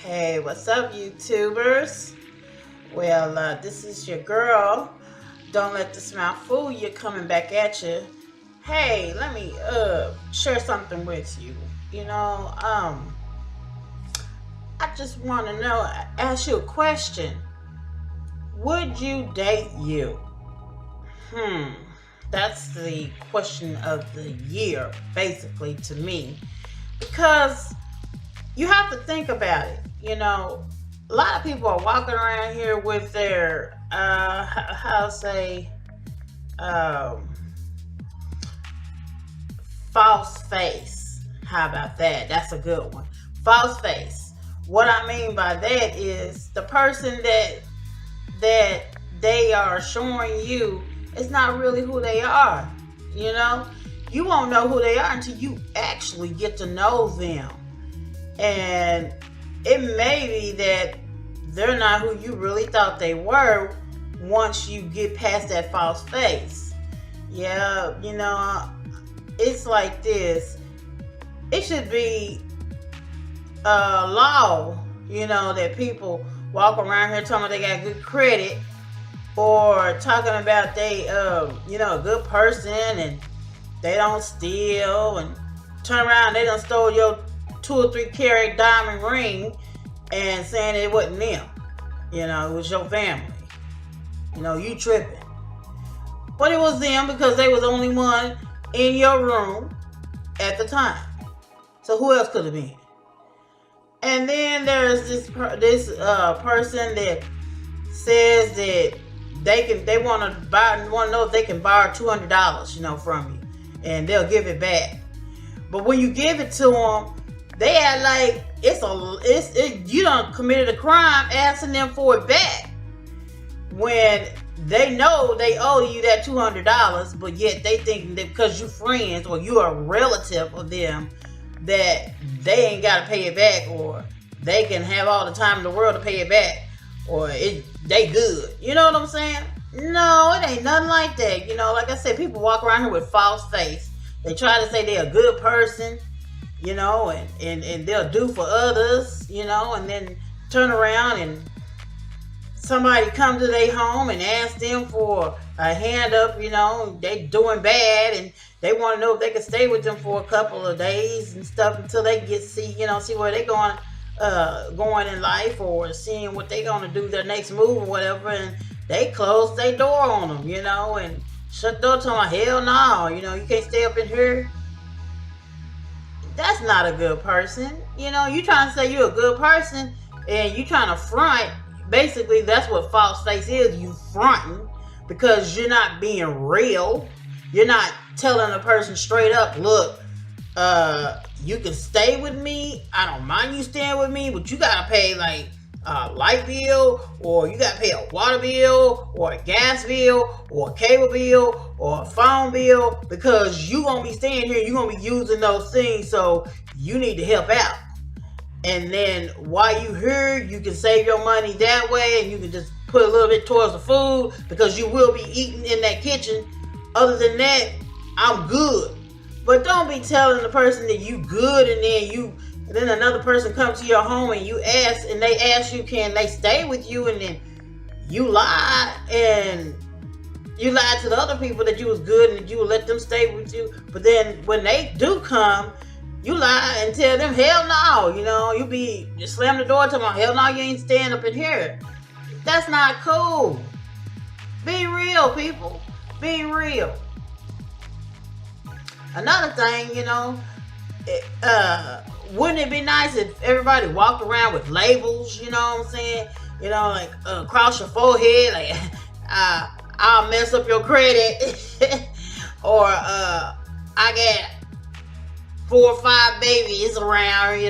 Hey, what's up, YouTubers? Well, this is your girl. Don't let the smile fool you. Coming back at you. Hey, let me share something with you. You know, I just want to know. Ask you a question. Would you date you? Hmm. That's the question of the year, basically, to me, because you have to think about it. A lot of people are walking around here with their how to say um, false face. How about that? That's a good one. False face. What I mean by that is the person that they are showing you is not really who they are. You know, you won't know who they are until you actually get to know them. And it may be that they're not who you really thought they were once you get past that false face. Yeah, it's like this. It should be a law, that people walk around here talking about they got good credit or talking about they, a good person and they don't steal and turn around, they done stole your 2 or 3 carat diamond ring and saying it wasn't them. It was your family. You tripping. But it was them because they was the only one in your room at the time. So who else could have been? And then there's this person that says that they want to know if they can borrow $200, from you, and they'll give it back. But when you give it to them, they act like you done committed a crime asking them for it back, when they know they owe you that $200, but yet they think that because you friends or you are a relative of them that they ain't got to pay it back, or they can have all the time in the world to pay it back, or they good. You know what I'm saying? No, it ain't nothing like that. Like I said, people walk around here with false face. They try to say they're a good person, and they'll do for others, and then turn around and somebody come to their home and ask them for a hand up, they doing bad and they want to know if they can stay with them for a couple of days and stuff until they see where they going in life, or seeing what they gonna do, their next move or whatever, and they close their door on them, and shut the door to them. Hell no, you can't stay up in here. That's not a good person. You trying to say you're a good person and you trying to front. Basically, that's what false face is. You fronting because you're not being real. You're not telling a person straight up, look, you can stay with me. I don't mind you staying with me, but you gotta pay like a light bill, or you gotta pay a water bill, or a gas bill, or a cable bill, or a phone bill, because you gonna be staying here. You're gonna be using those things, so you need to help out. And then while you here, you can save your money that way, and you can just put a little bit towards the food, because you will be eating in that kitchen. Other than that, I'm good. But don't be telling the person that you good, and then another person comes to your home and they ask you, can they stay with you, and then you lie, and you lied to the other people that you was good and that you would let them stay with you. But then when they do come, you lie and tell them, hell no, you slam the door to them, hell no, you ain't staying up in here. That's not cool. Be real, people. Be real. Another thing, wouldn't it be nice if everybody walked around with labels, you know what I'm saying? Like across your forehead, like, I'll mess up your credit, or I got 4 or 5 babies around,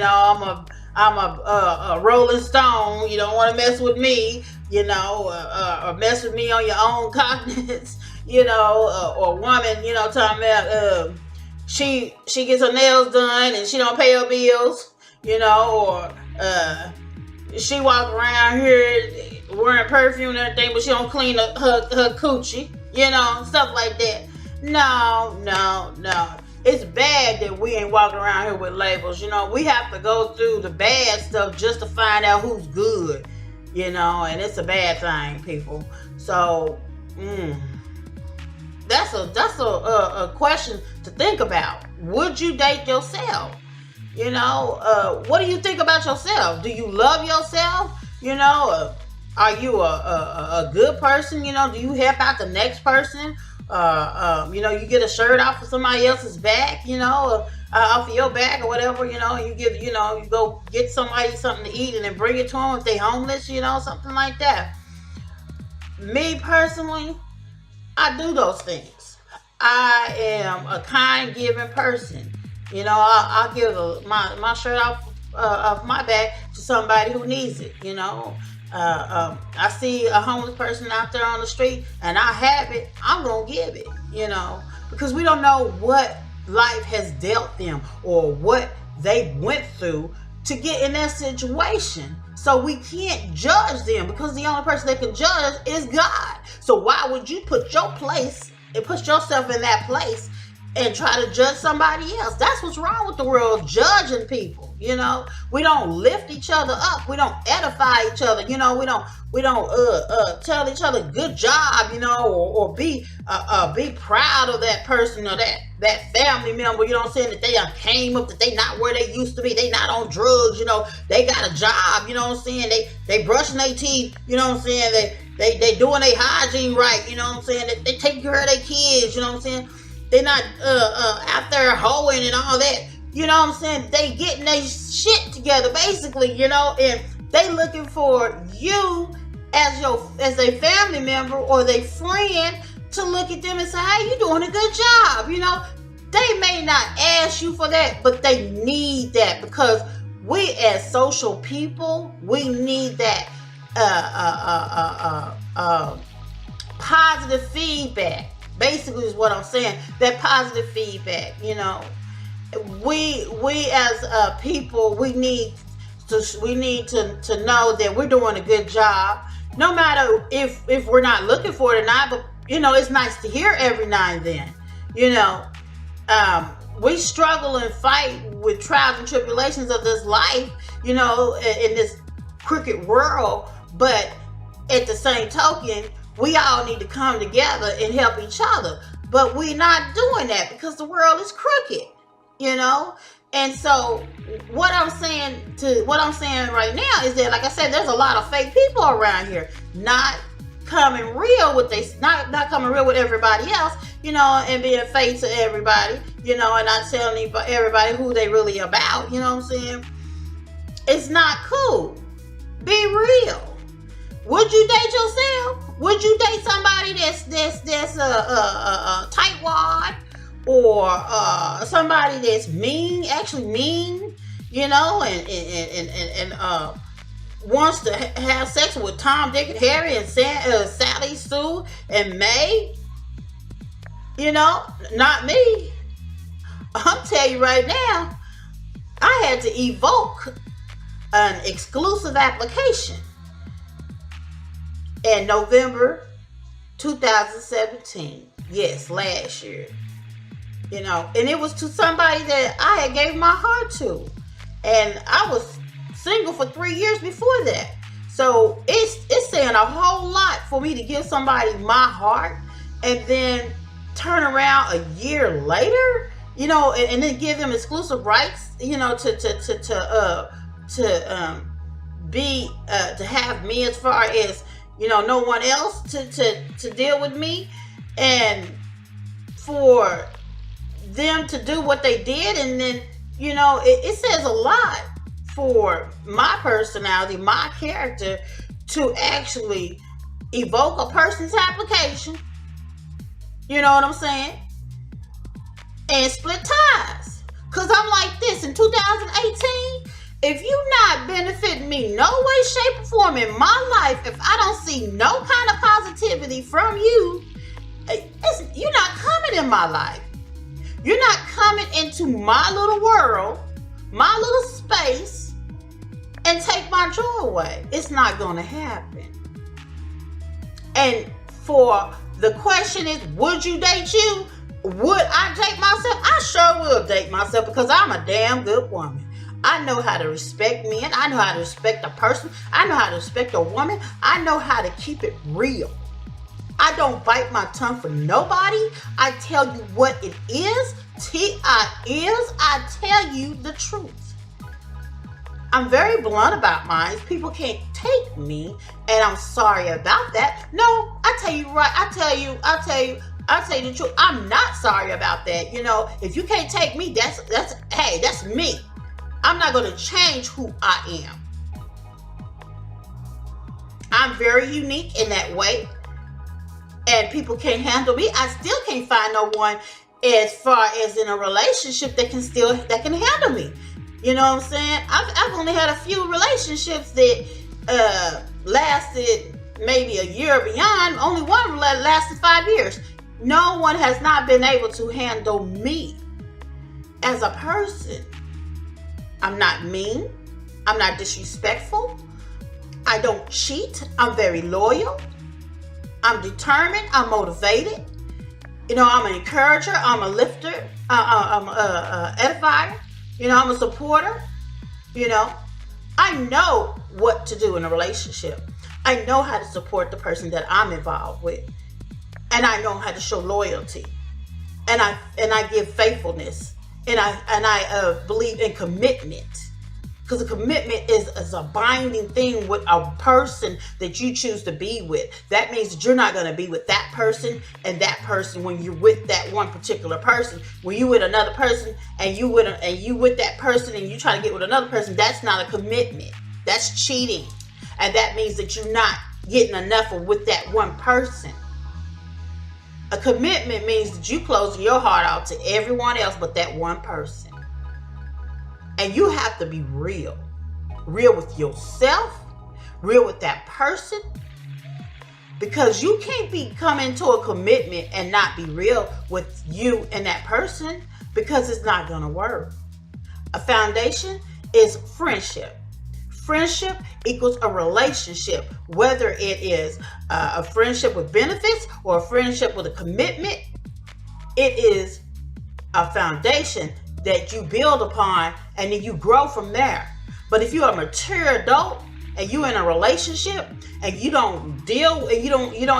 I'm a Rolling Stone, you don't want to mess with me, or mess with me on your own cognizance, or woman, talking about, she gets her nails done and she don't pay her bills, or she walk around here wearing perfume and everything, but she don't clean her coochie, stuff like that. No. it's bad that we ain't walking around here with labels. We have to go through the bad stuff just to find out who's good, and it's a bad thing, people. So, that's a question to think about. Would you date yourself? What do you think about yourself? Do you love yourself? Are you a good person? Do you help out the next person? You get a shirt off of somebody else's back, off of your back or whatever, you give, you go get somebody something to eat and then bring it to them if they homeless, something like that. Me personally, I do those things. I am a kind, giving person. I'll give my shirt off my back to somebody who needs it. I see a homeless person out there on the street and I have it, I'm gonna give it. Because we don't know what life has dealt them or what they went through to get in that situation. So we can't judge them, because the only person that can judge is God. So why would you put yourself in that place and try to judge somebody else? That's what's wrong with the world, judging people. We don't lift each other up. We don't edify each other. We don't tell each other good job. Or be proud of that person or that family member. That they came up, that they not where they used to be. They not on drugs. They got a job. They brushing their teeth. They doing their hygiene right. They take care of their kids. They're not out there hoeing and all that. They getting their shit together, basically, and they looking for you as a family member or their friend to look at them and say, hey, you doing a good job. They may not ask you for that, but they need that, because we as social people, we need that positive feedback. Basically is what I'm saying. That positive feedback, we as people, we need to know that we're doing a good job, no matter if we're not looking for it or not. But it's nice to hear every now and then. We struggle and fight with trials and tribulations of this life, in this crooked world. But at the same token, we all need to come together and help each other. But we're not doing that because the world is crooked, And so what I'm saying right now is that, like I said, there's a lot of fake people around here, not coming real with not coming real with everybody else, and being fake to everybody, and not telling everybody who they really about, It's not cool. Be real. Would you date yourself? Would you date somebody that's a tightwad, or somebody that's mean, and wants to have sex with Tom, Dick, and Harry, and Sally, Sue, and May? Not me. I'm telling you right now, I had to evoke an exclusive application in November 2017. Yes, last year. And it was to somebody that I had gave my heart to. And I was single for 3 years before that. So it's saying a whole lot for me to give somebody my heart and then turn around a year later, and then give them exclusive rights, to have me, as far as no one else to deal with me, and for them to do what they did. And then it says a lot for my personality, my character, to actually evoke a person's application, you know what I'm saying, and split ties. Because I'm like this, in 2018, if you not benefiting me no way, shape, or form in my life, if I don't see no kind of positivity from you, you're not coming in my life. You're not coming into my little world, my little space, and take my joy away. It's not going to happen. And for the question is, would you date you? Would I date myself? I sure will date myself because I'm a damn good woman. I know how to respect men. I know how to respect a person. I know how to respect a woman. I know how to keep it real. I don't bite my tongue for nobody. I tell you what it is. I tell you the truth. I'm very blunt about mine. People can't take me, and I'm sorry about that. No, I tell you right. I tell you the truth. I'm not sorry about that. You know, if you can't take me, that's me. I'm not going to change who I am. I'm very unique in that way. And people can't handle me. I still can't find no one as far as in a relationship that can handle me. You know what I'm saying? I've only had a few relationships that lasted maybe a year or beyond. Only one lasted 5 years. No one has not been able to handle me as a person. I'm not mean. I'm not disrespectful. I don't cheat. I'm very loyal. I'm determined. I'm motivated. You know, I'm an encourager. I'm a lifter. I'm a edifier. You know, I'm a supporter. You know, I know what to do in a relationship. I know how to support the person that I'm involved with. And I know how to show loyalty. And I give faithfulness. And I believe in commitment. Because a commitment is a binding thing with a person that you choose to be with. That means that you're not going to be with that person and that person when you're with that one particular person. When you're with another person and you with that person and you try to get with another person, that's not a commitment. That's cheating. And that means that you're not getting enough with that one person. A commitment means that you closing your heart out to everyone else but that one person. And you have to be real. Real with yourself. Real with that person. Because you can't be coming to a commitment and not be real with you and that person. Because it's not going to work. A foundation is friendship. Friendship equals a relationship. Whether it is a friendship with benefits or a friendship with a commitment. It is a foundation that you build upon and then you grow from there. But if you're a mature adult and you're in a relationship and you don't deal and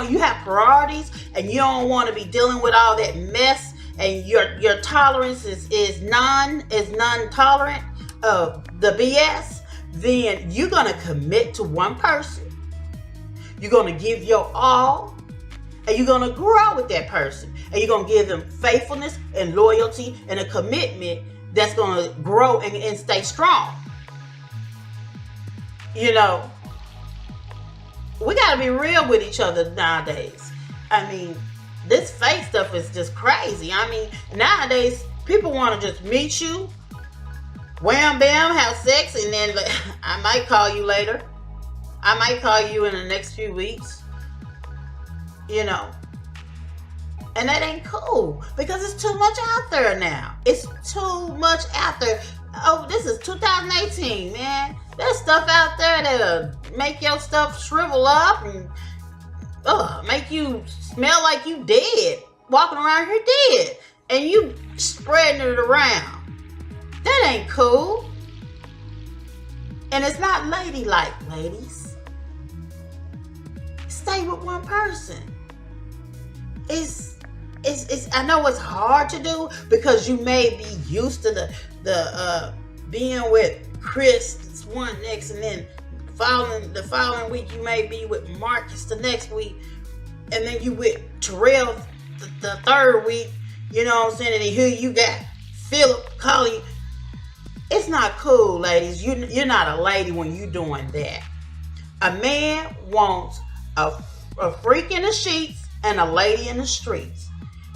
you have priorities and you don't want to be dealing with all that mess and your tolerance is non-tolerant of the BS, then you're going to commit to one person. You're going to give your all and you're going to grow with that person. And you're going to give them faithfulness and loyalty and a commitment that's going to grow and stay strong. You know, we got to be real with each other nowadays. I mean, this fake stuff is just crazy. I mean, nowadays, people want to just meet you, wham, bam, have sex, and then I might call you later. I might call you in the next few weeks. You know. And that ain't cool because it's too much out there now. It's too much out there. Oh, this is 2018, man. There's stuff out there that'll make your stuff shrivel up and make you smell like you dead. Walking around here dead. And you spreading it around. That ain't cool. And it's not ladylike, ladies. Stay with one person. I know it's hard to do because you may be used to the being with Chris one next and then the following week you may be with Marcus the next week and then you with Terrell the third week, you know what I'm saying, and then here you got Philip calling you. It's not cool, ladies. You're not a lady when you're doing that. A man wants a freak in the sheets and a lady in the streets.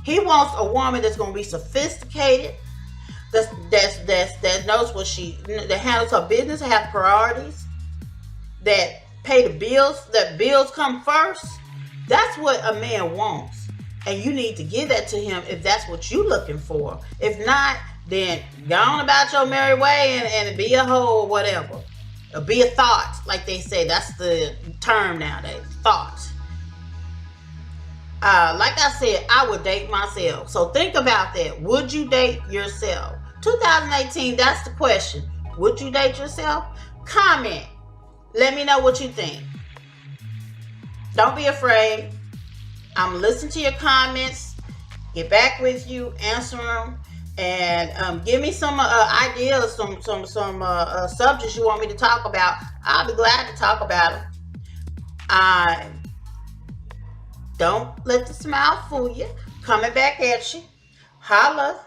He wants a woman that's going to be sophisticated, that knows that handles her business, has priorities, that pay the bills, that bills come first. That's what a man wants. And you need to give that to him if that's what you're looking for. If not, then go on about your merry way and be a hoe or whatever. Or be a thought, like they say. That's the term nowadays, thought. Like I said, I would date myself. So think about that. Would you date yourself? 2018, that's the question. Would you date yourself? Comment. Let me know what you think. Don't be afraid. I'm listening to your comments. Get back with you, answer them, and give me some ideas, some subjects you want me to talk about. I'll be glad to talk about them. I don't let the smile fool you. Coming back at you. Holla.